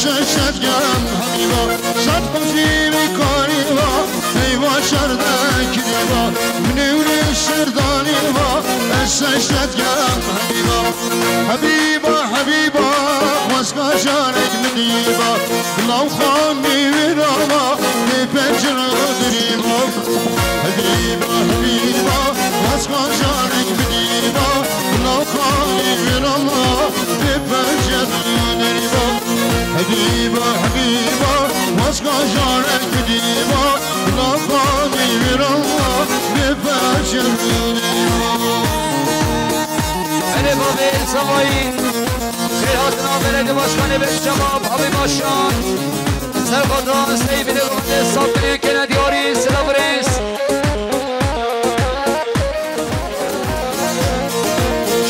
ششت گم حبیبا صد خوشی میکنی با ایوا شردک دیوا منوری شردانی با ششت گم حبیبا حبیبا حبیبا واسکا جانک منیبا لو خانی ویراما بپنجر دریبا حبیبا حبیبا واسکا جانک منیبا لو خانی ویراما بپنجر دریبا حبیبا حبیبا واسکا جانک منیبا لو خانی ویراما بپنجر دریبا بله بابه سوایی خیراتنا بلد باشخانه به جواب آبی باشان سرخوادان سیبیل گونده ساکنه که ندیاری سلام ریس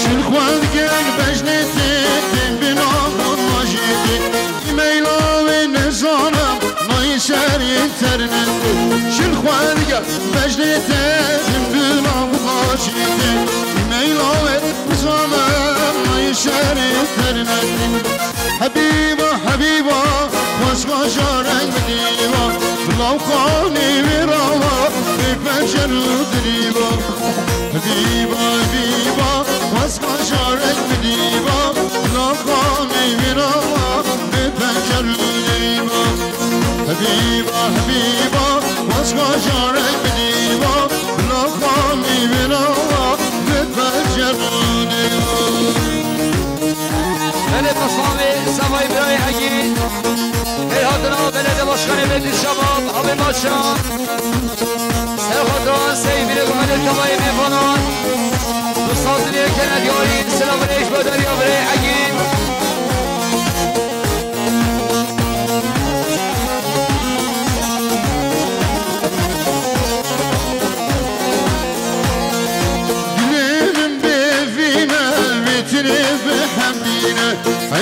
شلخوان گل بجنتی دن بنام ماجیدی ایمیلا و نزانم نای سر اینترنت شلخوان گل بجنتی دن بنام ماجیدی ایمیلا و نزانم نای سر اینترنت حبیبا حبیبا واسقا جارک بدیبا لو خانی ویراما بپنجر دریبا حبیبا حبیبا واسقا جارک بدیبا لو خانی ویراما بپنجر دریبا حبیبا حبیبا واسقا جارک بدیبا لو خانی ویراما بپنجر دریبا بله بسامه سوای برای حگی خیراتنا بلد باشخانه به شباب آبی باشان سرخوادان سیبیل گونده کمای میفانان دوستان که ندیاری سلام ریش با دریا برای حگی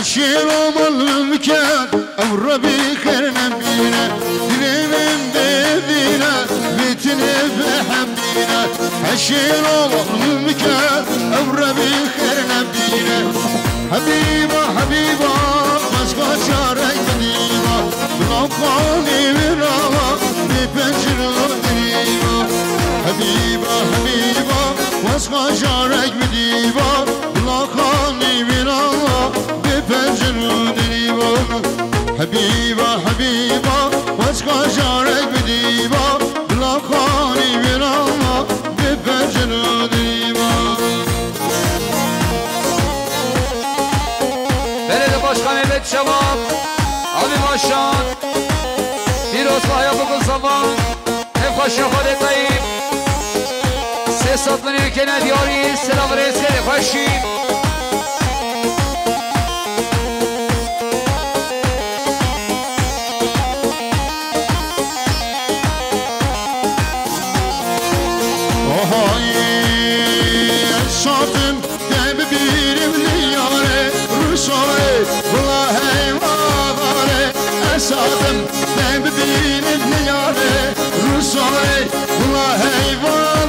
حشیر و ملم کرد او ربی خرنم بینه دلیم ببینه بیتنی بهم بینه حشیر و ملم کرد او ربی خرنم بینه حبیبا حبیبا واسقا جارک بدیبا بلو خانی ویراما بپنجر دریبا حبیبا حبیبا واسقا جارک بدیبا بلو خانی ویراما بپنجر دریبا حبیبا حبیبا واسقا جارک بدیبا بلو خانی ویراما بپنجر دریبا بلد باشخانه به شباب آبی باشان دیروز با حیا بکن زمان خوش خود طیب سه سات منی که ندیاری سلام ریس خیلی خوشی شاتم دم بیرم لیاره روشای والله واره شاتم دم بیرم لیاره روشای والله واره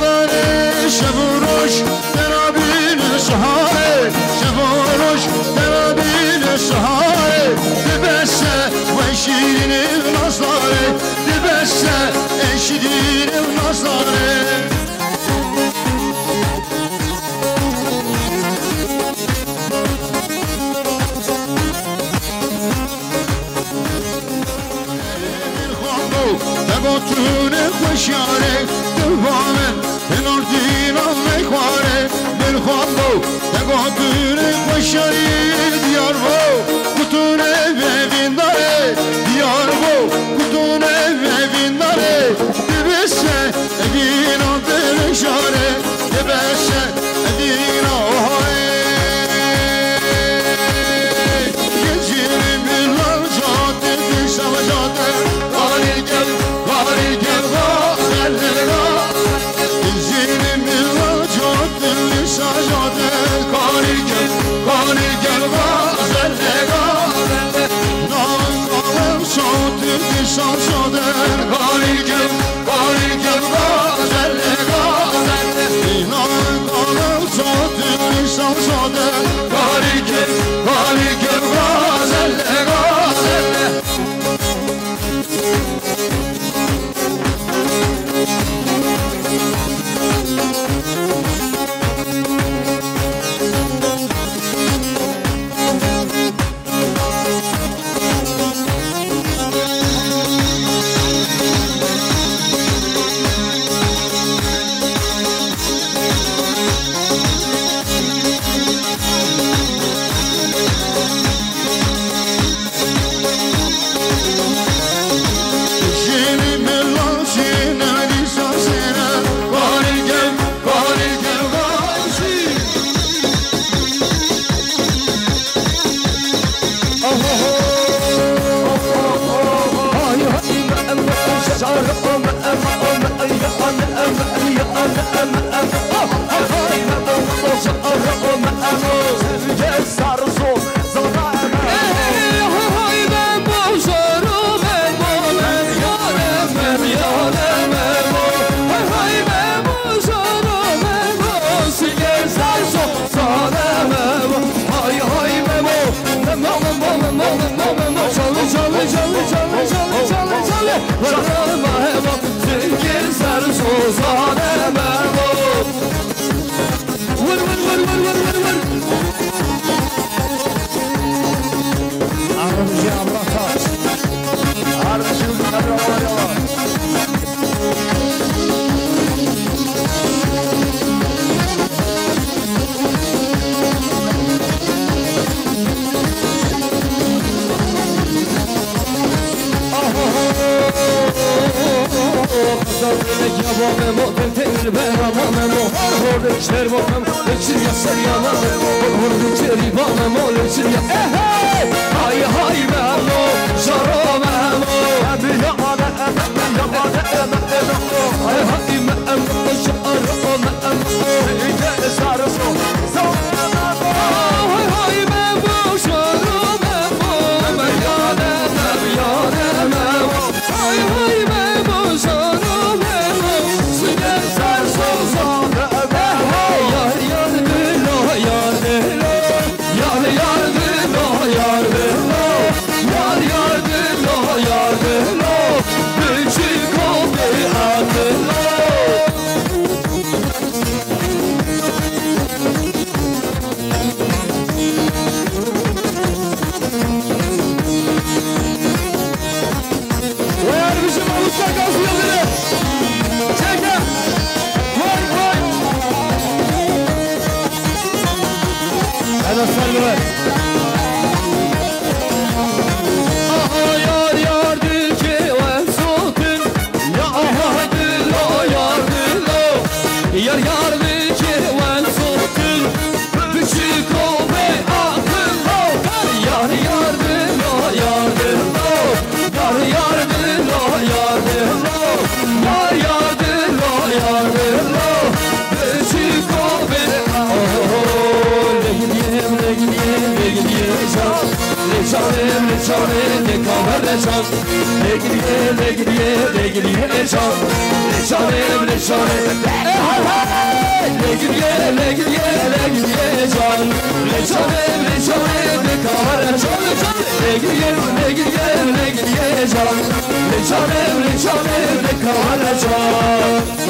شبروش درابین شهاره شبروش درابین شهاره دبسه و شیرین نازاره دبسه شیرین نازاره تونه خوشیاره دلوانه کنار دیرم میخواره دلخواب بو تونه خوشیاری دیار بو کتونه ببین داره دیار بو کتونه ببین داره دبسه دینا دلشاره دبسه دینا گلجیریم بیلال جاده دیشم جاده قاری گل قاری گل غازل گلجیریم بیلال جاده دیشم جاده قاری گل غازل نام قالم شاده دیشم جاده قاری گل غازل رامم و هر هرده کربانم لچی یا سریانم هرده کریبانم و لچی یا های های ممنو شرامم یا آده یا آده های های ممنو شرامم ایده سرسو های های ممنو شرامم یادم یادم های های ممنو شرامم سیده سرسو یار یار دلو یار دلو یار یار دلو یار دلو یار یار دلو یار دلو بچی کوبه آدلو وير بشم أوسع قصي يغلب تكا وين وين أنا سلوى يار يار دلكي وين صوتن يا دلو يار دلو يار يار دلكي وين صوتن بشيكو بأخلو يار يار دلو يار دلو يار يار دلو يار دلو يار يار دلو يار دلو بشيكو بأخلو لگدیم لگدیم لگدیم شام لچانم لچانم نکامر لچان لگدیم لگدیم لگدیم شام لچانم لچانم لگدیم لگدیم لگدیم شام لچانم لچانم نکامر لچان لگدیم لگدیم لگدیم شام لچانم لچانم نکامر لچان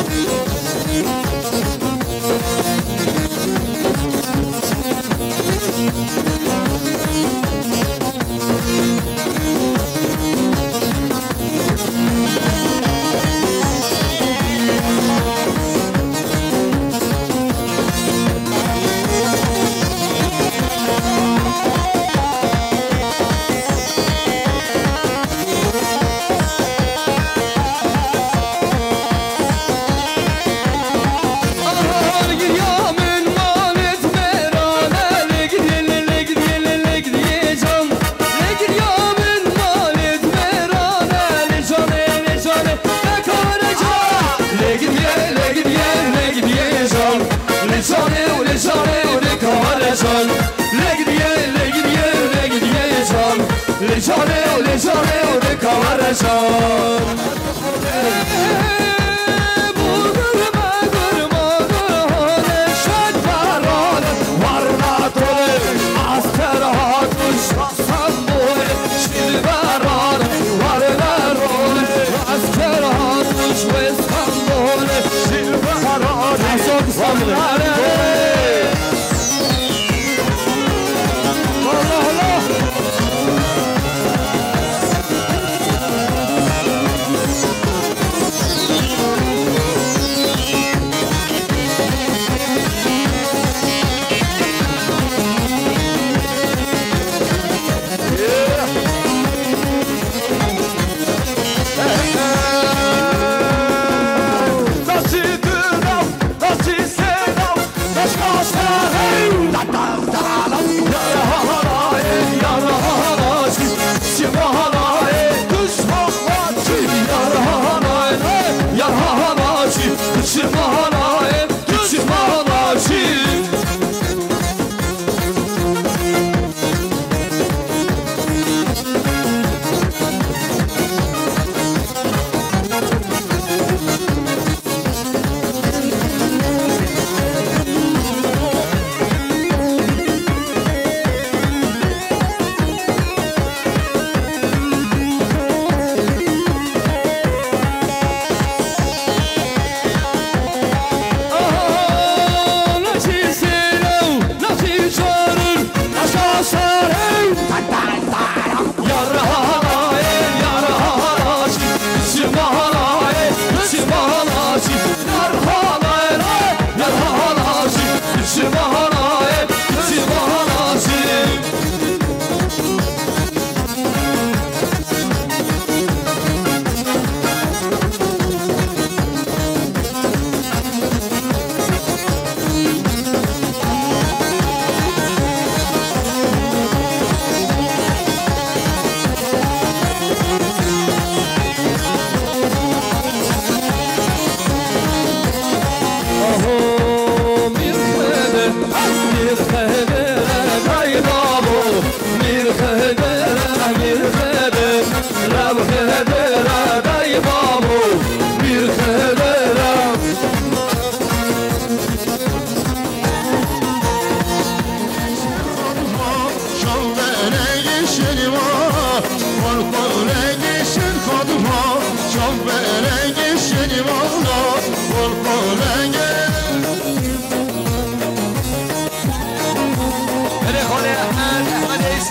Nasıl sevdam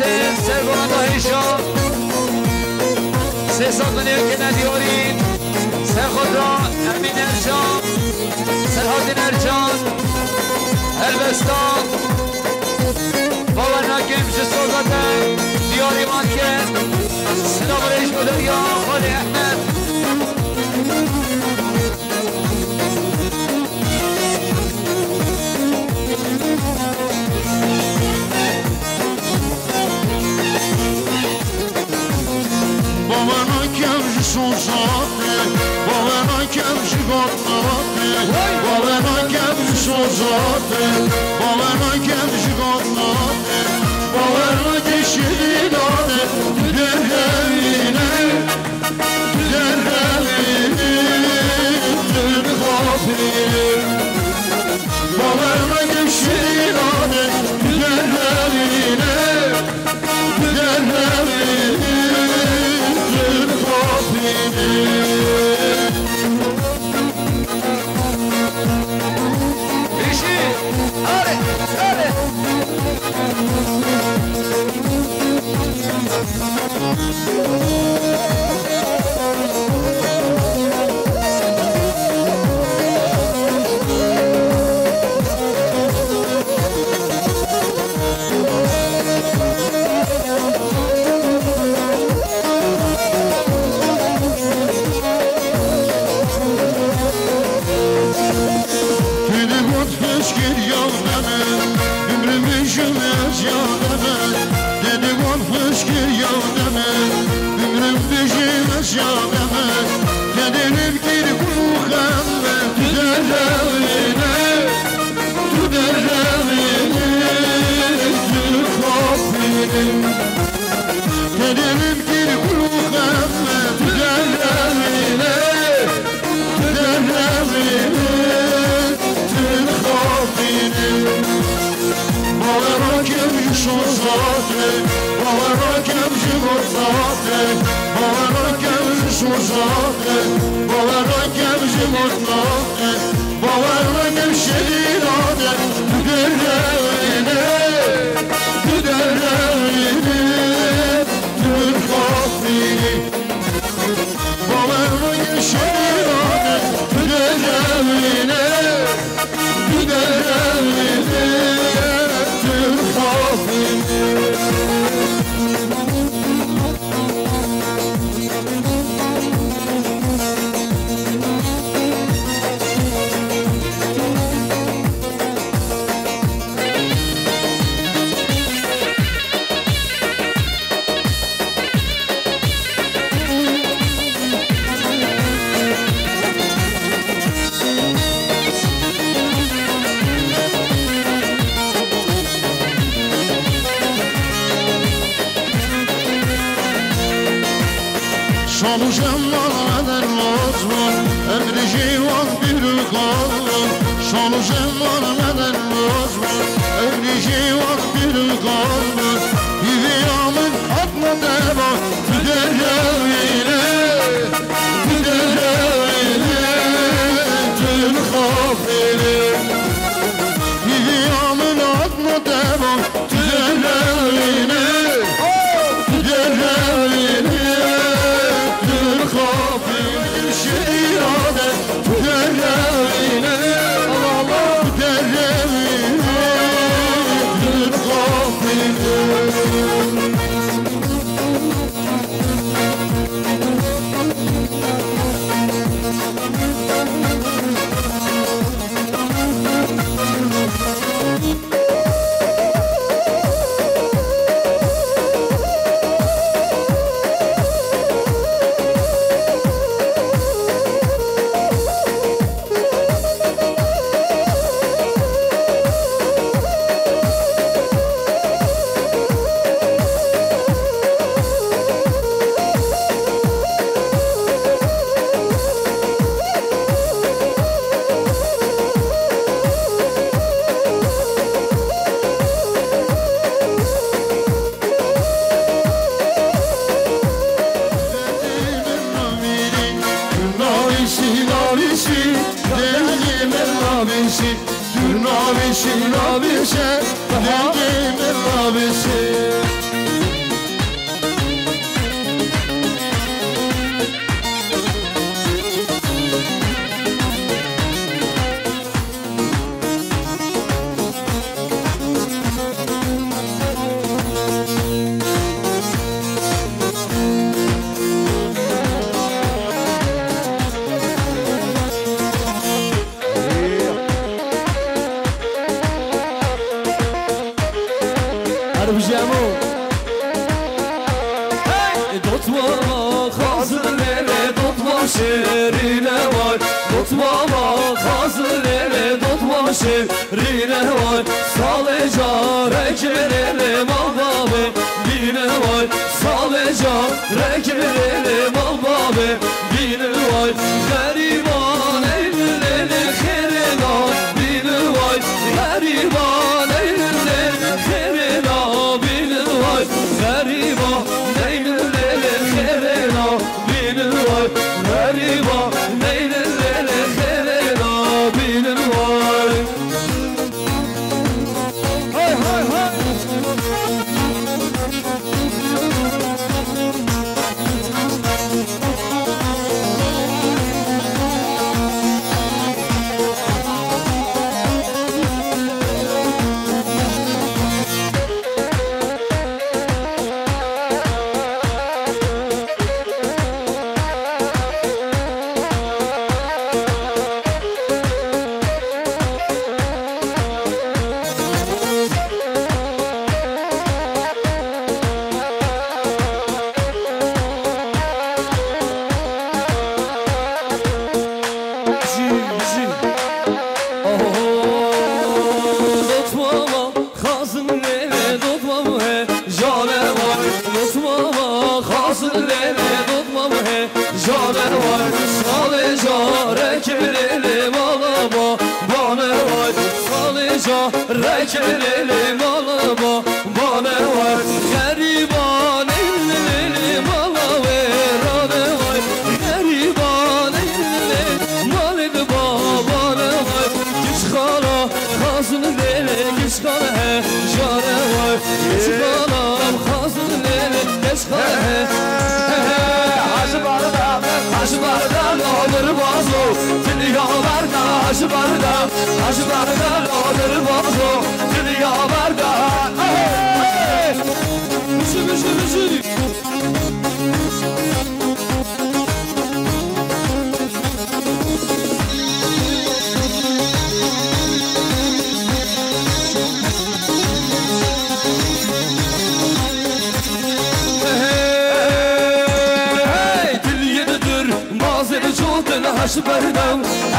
حسین سرگوان داهیشان سه ساکنه که ندیاریم سر خود را امین ارجان سرحادین ارجان البستان باورناکیم چه سوزاته دیاری مان که صدا برایش بوده یا خالی احمد باورناکیم چه سوزاته باورناکیم چه گاتناته باورناکیم چه سوزاته باورناکیم چه گاتناته باورناکیم شیداته درهمینه درهمینه درخوابینه باورناکیم شیداته درهمینه درهمینه شامو جمال در مزمون امر جیوان بیرو قالون شامو جمال در مزمون امر جیوان بیرو قالون بیویامن atma deva tüderevine tüderevine tüm khafine بیویامن atma deva tüderevine tüderevine شیراده درهمینه درهمینه درخوابینه نابشی نابشه دلگیم نابشه بجمو دوتما خازنه دوتما شیرینه وای دوتما خازنه دوتما شیرینه وای سال جاره که برنه مال بابه بینه وای سال جاره که برنه مال بابه بینه وای غریبان ایلل خیرنا بینه وای غریبان ایلل خیرنا بینه وای غریبان ایلل خیرنا بینه وای غریبان ایلل خیرنا بینه وای های های های Rekeli malı bana var Gariban elli malı verane var Gariban elli malı babana var Kışkala kazın lele kışkala he jare var Kışkala kazın lele kışkala he Haşı barda olur bazo Dünyalarda haşı barda olur bazo Dünyalarda Müzik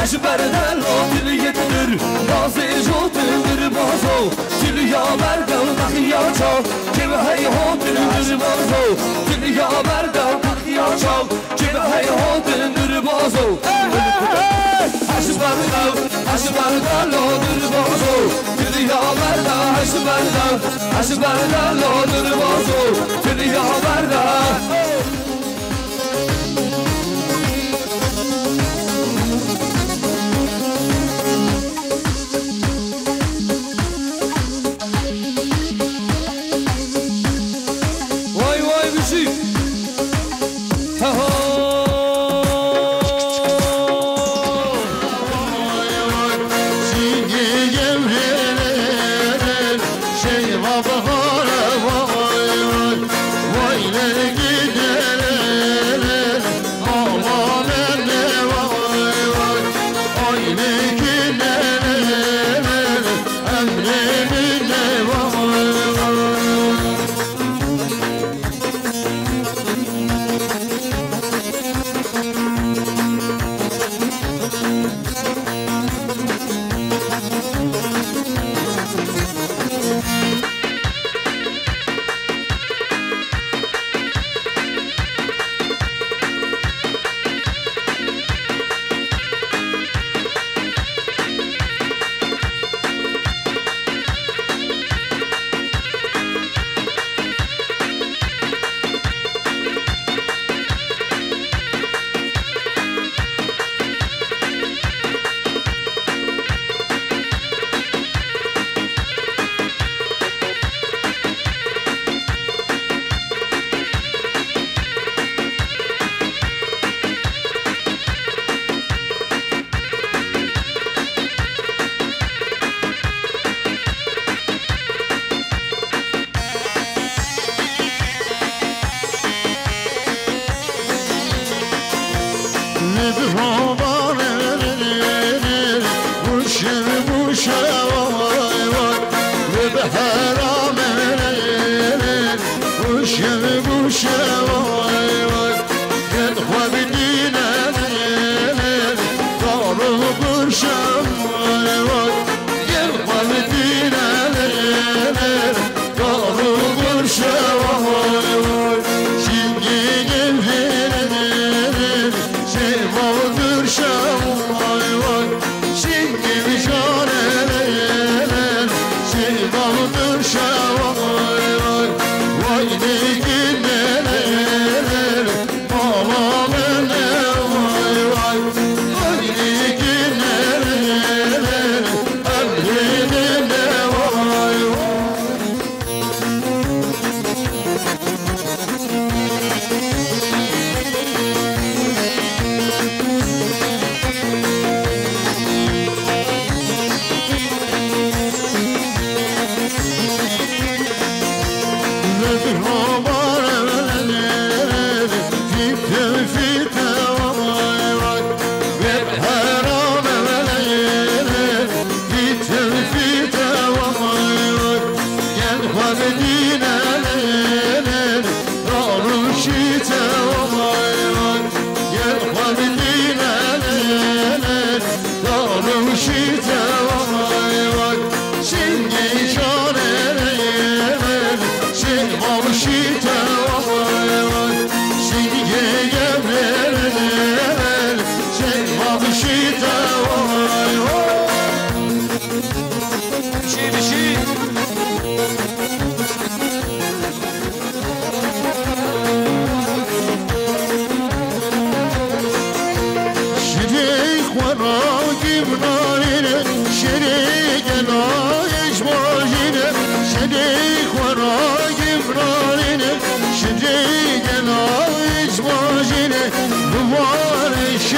Haş berdal o dili yedir Bazı jotundur bazo Dili ya berdal bakıya çal Kimi hey hotundur bazo Dili ya berdal bakıya çal Kimi hey hotundur bazo Haş berdal o dur bazo Dili ya berdal Haş berdal o dur bazo Dili ya berdal Vay vay ve be haram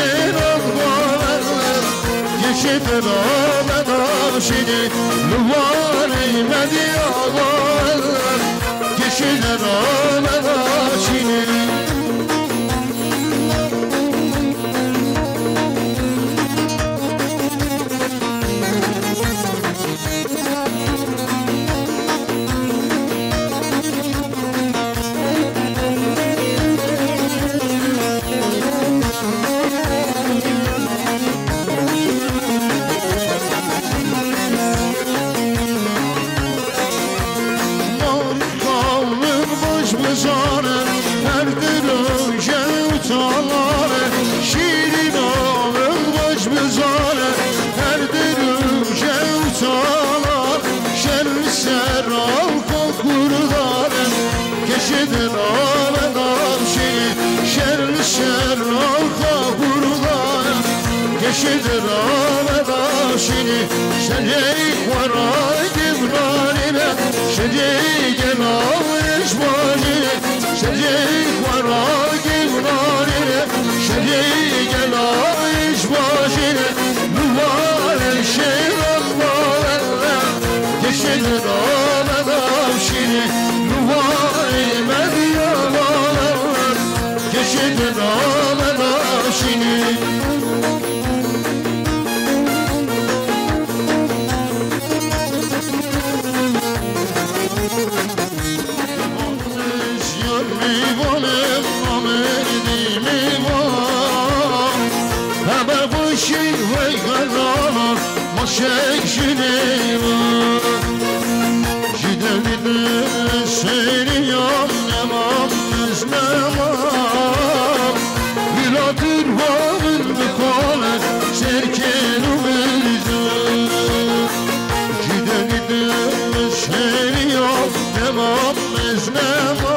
شیرم باورم کشید رام داشتی لوانی مدی آوارم کشید رام داشتی کشید رام داشتی شجیک ورای گبرانیره شجیک نامش بانیره شجیک ورای گبرانیره شجیک نامش بانیره نوار شیرم باورم کشید رام داشتی نوار مدیا باورم کشید رام داشتی شکشنیم جدید سریم نمام نمام بلادر واقع بکاله سرکنو بریزم جدید سریم نمام نمام